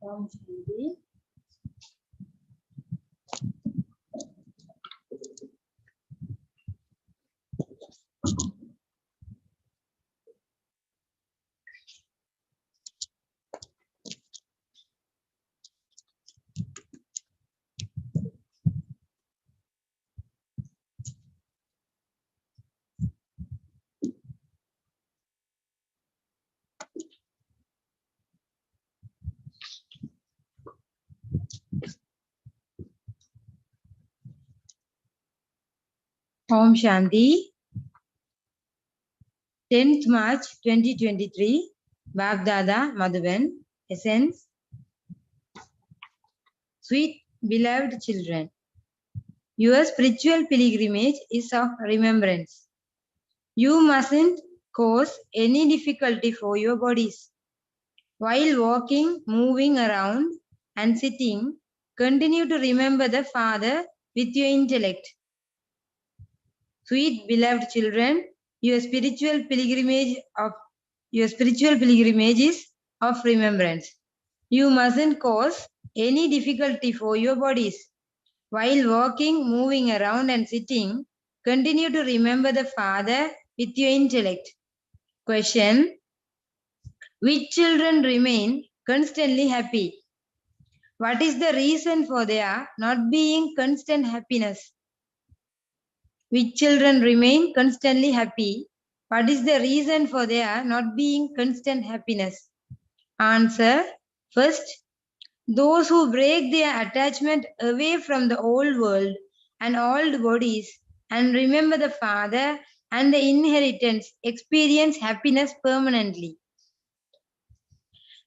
Om Shanti. Om Shanti. 10th March 2023. Bagdada, Madhuban. Essence. Sweet beloved children, your spiritual pilgrimage is of remembrance. You mustn't cause any difficulty for your bodies. While walking, moving around, and sitting, continue to remember the Father with your intellect. Sweet beloved children, your spiritual pilgrimage is of remembrance. You mustn't cause any difficulty for your bodies. While walking, moving around, and sitting, continue to remember the Father with your intellect. Question: which children remain constantly happy? What is the reason for their not being constant happiness? Which children remain constantly happy? What is the reason for their not being constant happiness? Answer: first, those who break their attachment away from the old world and old bodies and remember the Father and the inheritance experience happiness permanently.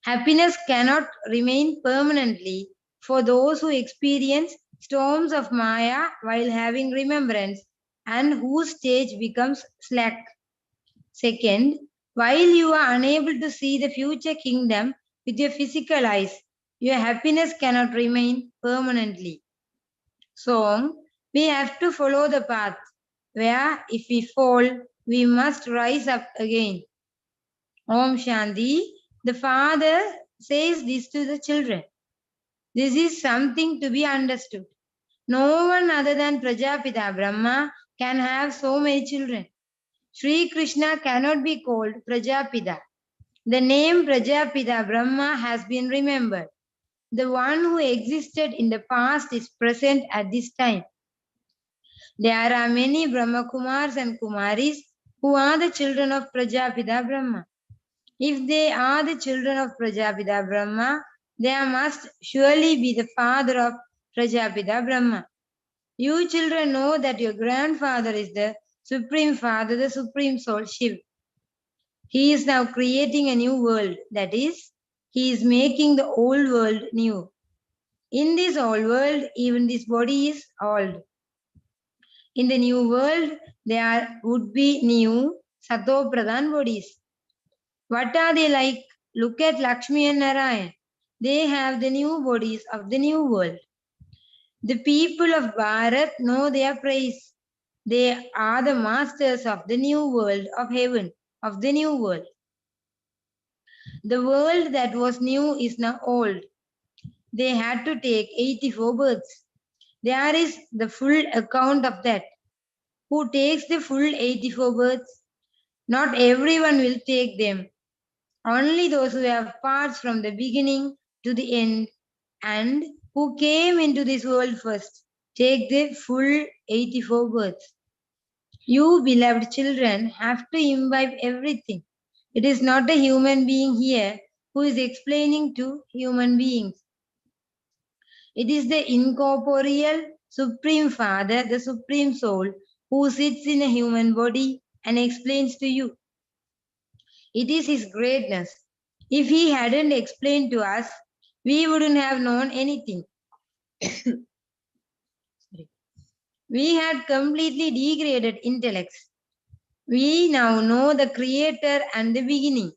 Happiness cannot remain permanently for those who experience storms of Maya while having remembrance and whose stage becomes slack. Second, while you are unable to see the future kingdom with your physical eyes, your happiness cannot remain permanently. So, we have to follow the path where if we fall, we must rise up again. Om Shanti. The Father says this to the children. This is something to be understood. No one other than Prajapita Brahma can have so many children. Sri Krishna cannot be called Prajapita. The name Prajapita Brahma has been remembered. The one who existed in the past is present at this time. There are many Brahma Kumars and Kumaris who are the children of Prajapita Brahma. If they are the children of Prajapita Brahma, there must surely be the father of Prajapita Brahma. You children know that your grandfather is the Supreme Father, the Supreme Soul, Shiv. He is now creating a new world. That is, he is making the old world new. In this old world, even this body is old. In the new world, there would be new Sato Pradhan bodies. What are they like? Look at Lakshmi and Narayan. They have the new bodies of the new world. The people of Bharat know their praise. They are the masters of the new world of heaven, of the new world. The world that was new is now old. They had to take 84 births. There is the full account of that. Who takes the full 84 births? Not everyone will take them. Only those who have parts from the beginning to the end and who came into this world first take the full 84 births. You beloved children have to imbibe everything. It is not a human being here who is explaining to human beings. It is the incorporeal Supreme Father, the Supreme Soul, who sits in a human body and explains to you. It is his greatness. If he hadn't explained to us, we wouldn't have known anything. We had completely degraded intellects. We now know the creator and the beginning,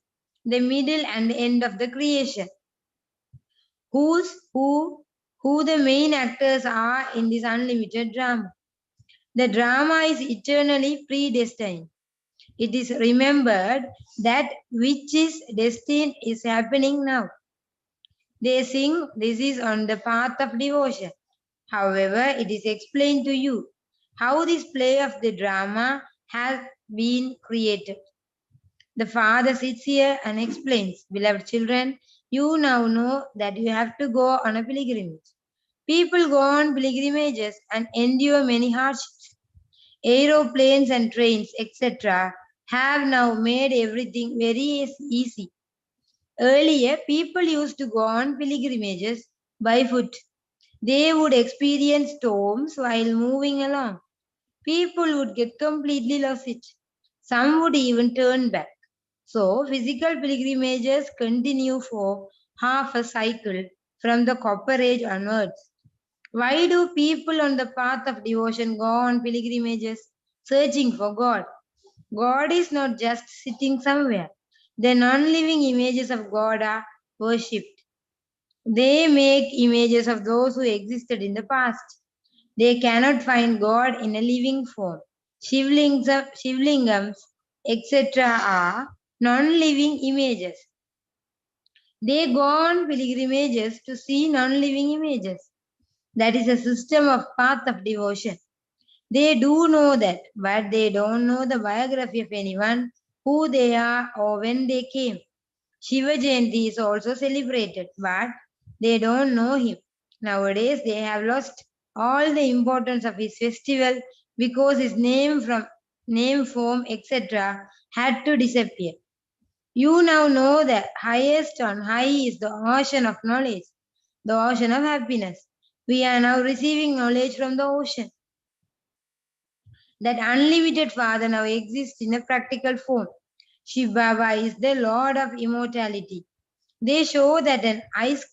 the middle and the end of the creation. Who the main actors are in this unlimited drama. The drama is eternally predestined. It is remembered that which is destined is happening now. They sing, this is on the path of devotion. However, it is explained to you how this play of the drama has been created. The Father sits here and explains, beloved children, you now know that you have to go on a pilgrimage. People go on pilgrimages and endure many hardships. Aeroplanes and trains, etc., have now made everything very easy. Earlier, people used to go on pilgrimages by foot. They would experience storms while moving along. people would get completely lost it. Some would even turn back. So, physical pilgrimages continue for half a cycle from the Copper Age onwards. Why do people on the path of devotion go on pilgrimages, searching for God? God is not just sitting somewhere. The non-living images of God are worshipped. They make images of those who existed in the past. They cannot find God in a living form. Shivlingams, etc. are non-living images. They go on pilgrimages to see non-living images. That is a system of path of devotion. They do know that, but they don't know the biography of anyone, who they are or when they came. Shiva Jayanti is also celebrated, but they don't know him. Nowadays, they have lost all the importance of his festival because his name, form, etc. had to disappear. You now know that highest on high is the ocean of knowledge, the ocean of happiness. We are now receiving knowledge from the ocean. That unlimited Father now exists in a practical form. Shiv Baba is the Lord of immortality. They show that an ice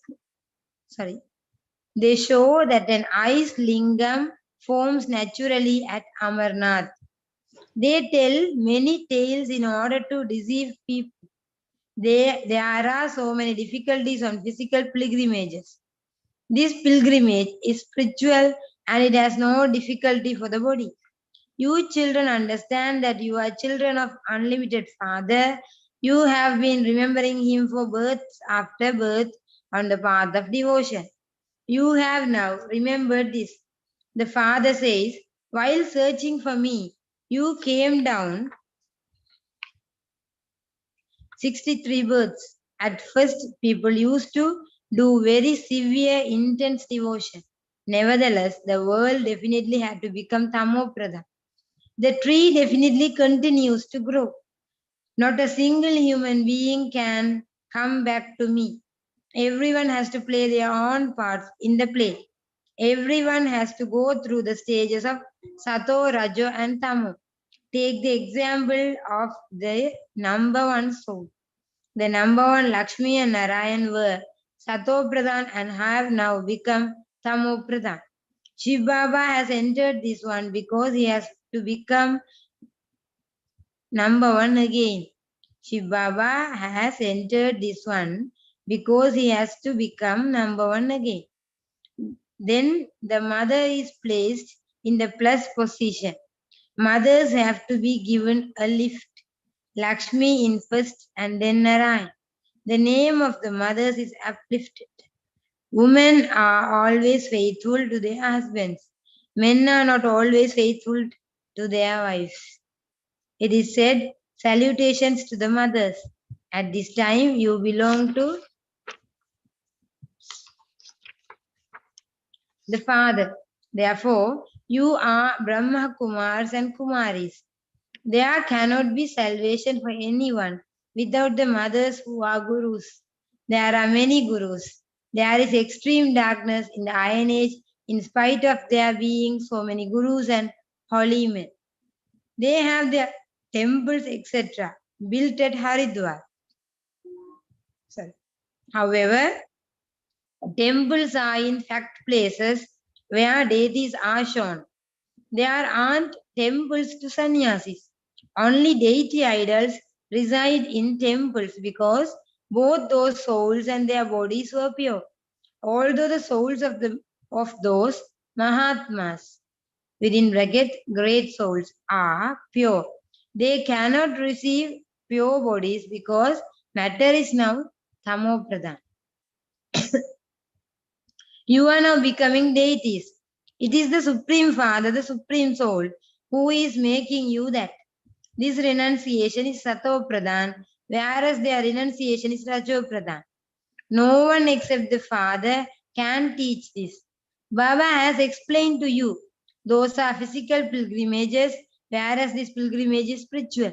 lingam forms naturally at Amarnath. They tell many tales in order to deceive people. There are so many difficulties on physical pilgrimages. This pilgrimage is spiritual and it has no difficulty for the body. You children understand that you are children of unlimited Father. You have been remembering him for birth after birth on the path of devotion. You have now remembered this. The Father says, while searching for me, you came down 63 births. At first, people used to do very severe, intense devotion. Nevertheless, the world definitely had to become Tamopradhan. The tree definitely continues to grow. Not a single human being can come back to me. Everyone has to play their own parts in the play. Everyone has to go through the stages of Sato, Rajo, and Tamo. Take the example of the number one soul. The number one Lakshmi and Narayan were Sato Pradhan and have now become Tamo Pradhan. Shiv Baba has entered this one because he has to become number one again. Shiv Baba has entered this one because he has to become number one again. Then the mother is placed in the plus position. Mothers have to be given a lift. Lakshmi in first and then Narayan. The name of the mothers is uplifted. Women are always faithful to their husbands. Men are not always faithful to their wives. It is said, salutations to the mothers. At this time, you belong to the father. Therefore, you are Brahma Kumars and Kumaris. There cannot be salvation for anyone without the mothers who are gurus. There are many gurus. There is extreme darkness in the Iron Age in spite of there being so many gurus and holy men. They have their temples, etc., built at Haridwar. However, temples are in fact places where deities are shown. There aren't temples to sannyasis. Only deity idols reside in temples because both those souls and their bodies were pure. Although the souls of those Mahatmas, within bracket great souls, are pure, they cannot receive pure bodies because matter is now Tamo Pradhan. You are now becoming deities. It is the Supreme Father, the Supreme Soul, who is making you that. This renunciation is Sato Pradhan, whereas their renunciation is Rajo Pradhan. No one except the Father can teach this. Baba has explained to you. Those are physical pilgrimages, whereas this pilgrimage is spiritual.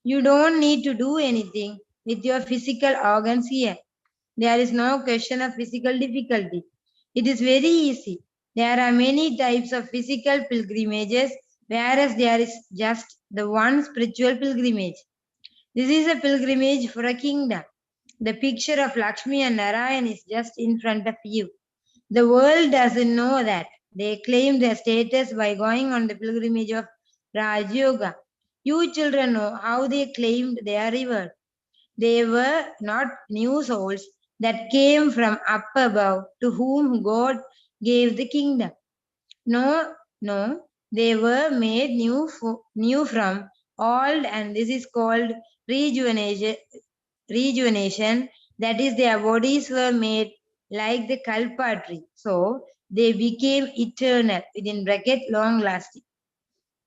You don't need to do anything with your physical organs here. There is no question of physical difficulty. It is very easy. There are many types of physical pilgrimages whereas there is just the one spiritual pilgrimage. This is a pilgrimage for a kingdom. The picture of Lakshmi and Narayan is just in front of you. The world doesn't know that. They claim their status by going on the pilgrimage of Raj Yoga. You children know how they claimed their reward. They were not new souls that came from up above to whom God gave the kingdom. No, no, they were made new from old, and this is called rejuvenation. Rejuvenation, that is, their bodies were made like the kalpa tree, so they became eternal, within bracket long lasting.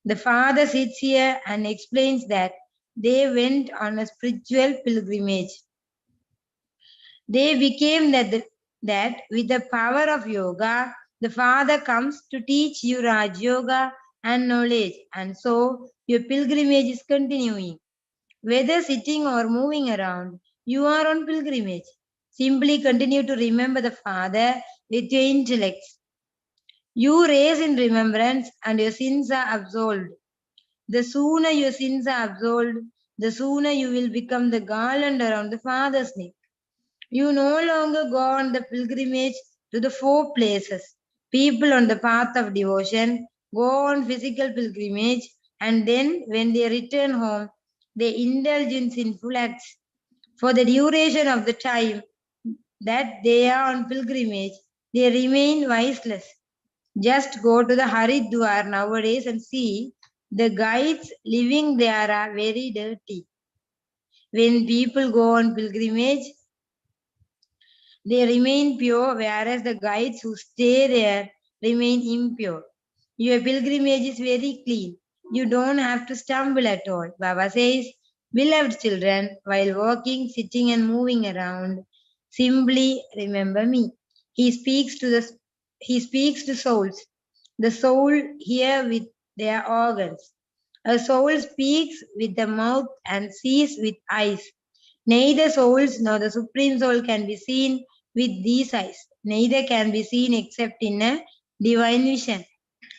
The father sits here and explains that they went on a spiritual pilgrimage. They became that with the power of yoga, the Father comes to teach you Raj Yoga and knowledge, and so your pilgrimage is continuing. Whether sitting or moving around, you are on pilgrimage. Simply continue to remember the Father with your intellect. You raise in remembrance, and your sins are absolved. The sooner your sins are absolved, the sooner you will become the garland around the Father's neck. You no longer go on the pilgrimage to the four places. People on the path of devotion go on physical pilgrimage, and then when they return home, they indulge in sinful acts. For the duration of the time that they are on pilgrimage, they remain viceless. Just go to the Haridwar nowadays and see the guides living there are very dirty. When people go on pilgrimage, they remain pure, whereas the guides who stay there remain impure. Your pilgrimage is very clean. You don't have to stumble at all. Baba says, beloved children, while walking, sitting, and moving around, simply remember me. He speaks to souls. The soul hear with their organs. A soul speaks with the mouth and sees with eyes. Neither souls nor the Supreme Soul can be seen with these eyes. Neither can be seen except in a divine vision.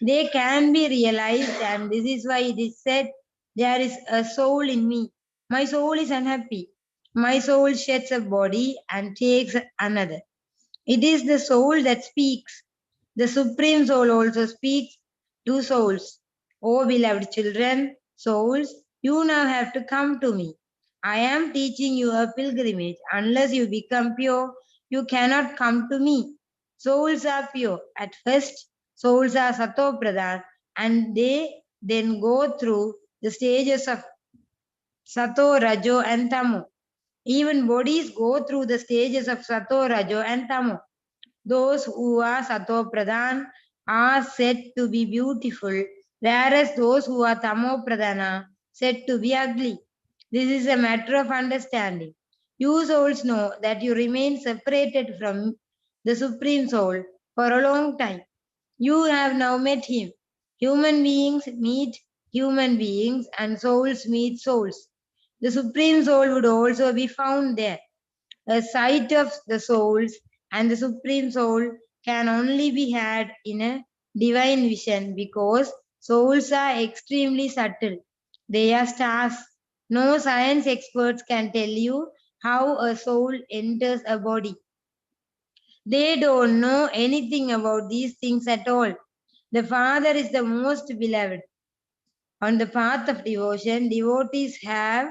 They can be realized, and this is why it is said, there is a soul in me. My soul is unhappy. My soul sheds a body and takes another. It is the soul that speaks. The Supreme Soul also speaks to souls. O beloved children, souls, you now have to come to me. I am teaching you a pilgrimage. Unless you become pure, you cannot come to me. Souls are pure. At first, souls are Sato Pradhan, and they then go through the stages of Sato, Rajo, and Tamo. Even bodies go through the stages of Sato, Rajo, and Tamo. Those who are Sato Pradhan are said to be beautiful, whereas those who are Tamo Pradhan are said to be ugly. This is a matter of understanding. You souls know that you remain separated from the Supreme Soul for a long time. You have now met him. Human beings meet human beings, and souls meet souls. The Supreme Soul would also be found there. A sight of the souls and the Supreme Soul can only be had in a divine vision, because souls are extremely subtle. They are stars. No science experts can tell you how a soul enters a body. They don't know anything about these things at all. The Father is the most beloved. On the path of devotion, devotees have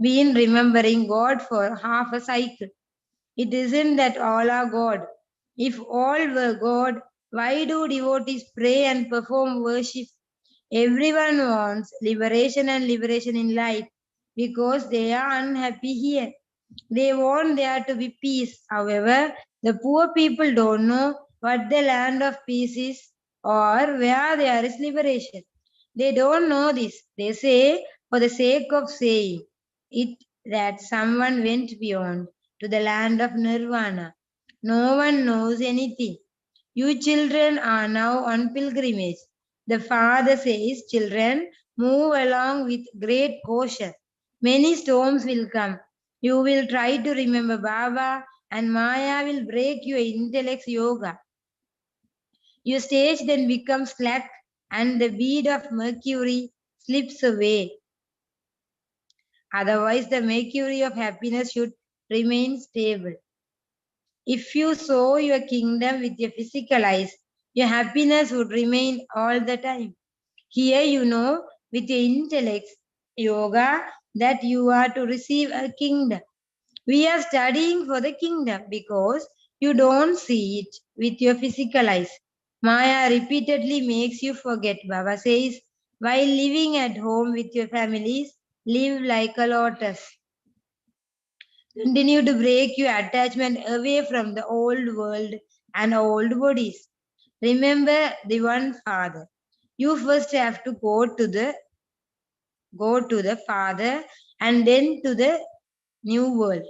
been remembering God for half a cycle. It isn't that all are God. If all were God, why do devotees pray and perform worship? Everyone wants liberation and liberation in life because they are unhappy here. They want there to be peace. However, the poor people don't know what the land of peace is or where there is liberation. They don't know this. They say for the sake of saying it that someone went beyond to the land of nirvana. No one knows anything. You children are now on pilgrimage. The father says, children, move along with great caution. Many storms will come. You will try to remember Baba, and Maya will break your intellect's yoga. Your stage then becomes slack. and the bead of mercury slips away. Otherwise, the mercury of happiness should remain stable. If you saw your kingdom with your physical eyes, your happiness would remain all the time. Here you know with your intellect, yoga, that you are to receive a kingdom. We are studying for the kingdom because you don't see it with your physical eyes. Maya repeatedly makes you forget. Baba says, while living at home with your families, live like a lotus. Continue to break your attachment away from the old world and old bodies. Remember the one Father. You first have to go to the Father and then to the new world.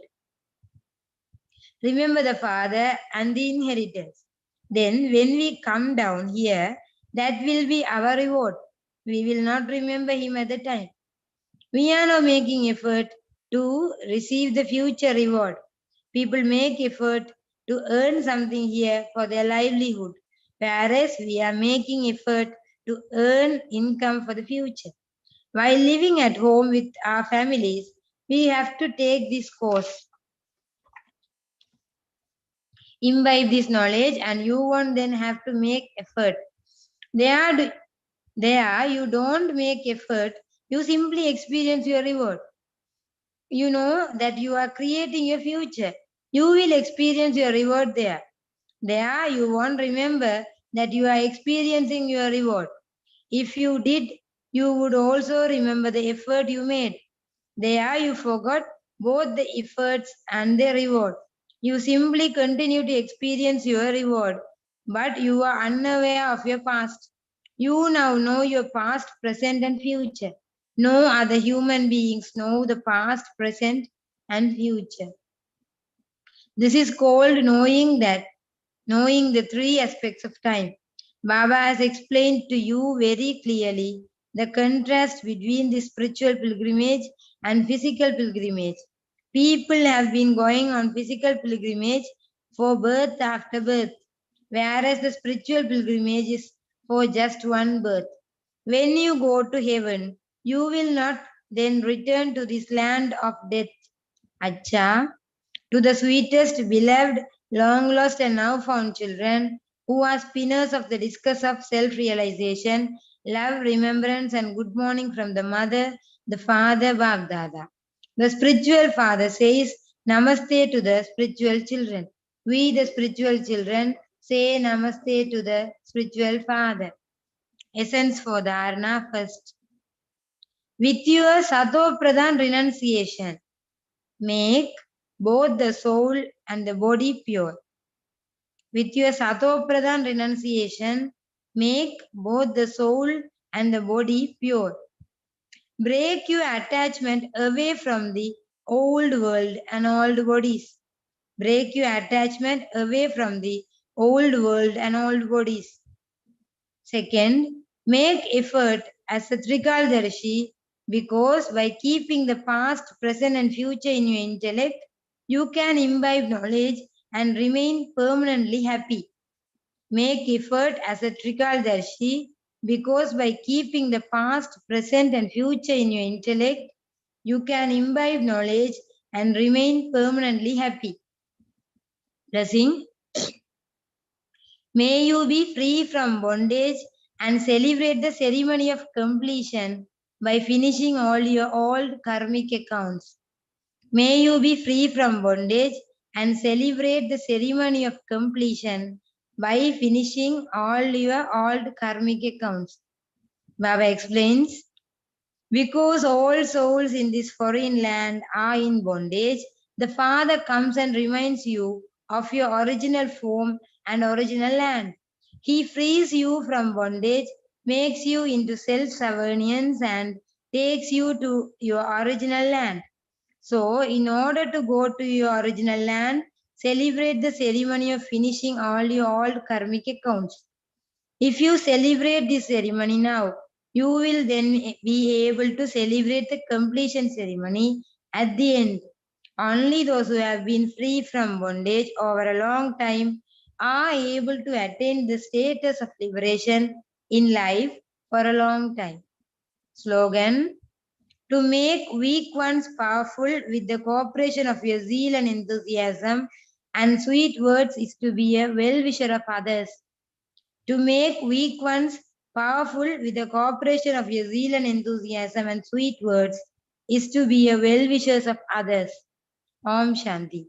Remember the Father and the inheritance. Then when we come down here, that will be our reward. We will not remember him at the time. We are now making effort to receive the future reward. People make effort to earn something here for their livelihood, whereas we are making effort to earn income for the future. While living at home with our families, we have to take this course, imbibe this knowledge, and you won't then have to make effort. There you don't make effort, you simply experience your reward. You know that you are creating your future. You will experience your reward there. There you won't remember that you are experiencing your reward. If you did, you would also remember the effort you made. There you forgot both the efforts and the reward. You simply continue to experience your reward, but you are unaware of your past. You now know your past, present, and future. No other human beings know the past, present, and future. This is called knowing the three aspects of time. Baba has explained to you very clearly the contrast between the spiritual pilgrimage and physical pilgrimage. People have been going on physical pilgrimage for birth after birth, whereas the spiritual pilgrimage is for just one birth. When you go to heaven, you will not then return to this land of death. Acha, to the sweetest, beloved, long lost, and now found children, who are spinners of the discus of self realization, love, remembrance, and good morning from the mother, the father, Bagdada. The spiritual father says Namaste to the spiritual children. We, the spiritual children, say Namaste to the spiritual father. Essence for Dharana first. With your Sato Pradhan renunciation, make both the soul and the body pure. With your Sato Pradhan renunciation, make both the soul and the body pure. Break your attachment away from the old world and old bodies. Break your attachment away from the old world and old bodies. Second, make effort as a Trikaldarshi, because by keeping the past, present, and future in your intellect, you can imbibe knowledge and remain permanently happy. Make effort as a Trikaldarshi, because by keeping the past, present, and future in your intellect, you can imbibe knowledge and remain permanently happy. Blessing. May you be free from bondage and celebrate the ceremony of completion by finishing all your old karmic accounts. May you be free from bondage and celebrate the ceremony of completion by finishing all your old karmic accounts. Baba explains, because all souls in this foreign land are in bondage, the Father comes and reminds you of your original form and original land. He frees you from bondage, makes you into self-sovereignty, and takes you to your original land. So, in order to go to your original land, celebrate the ceremony of finishing all your old karmic accounts. If you celebrate this ceremony now, you will then be able to celebrate the completion ceremony at the end. Only those who have been free from bondage over a long time are able to attain the status of liberation in life for a long time. Slogan: to make weak ones powerful with the cooperation of your zeal and enthusiasm and sweet words is to be a well-wisher of others. To make weak ones powerful with the cooperation of your zeal and enthusiasm and sweet words is to be a well-wishers of others. Om Shanti.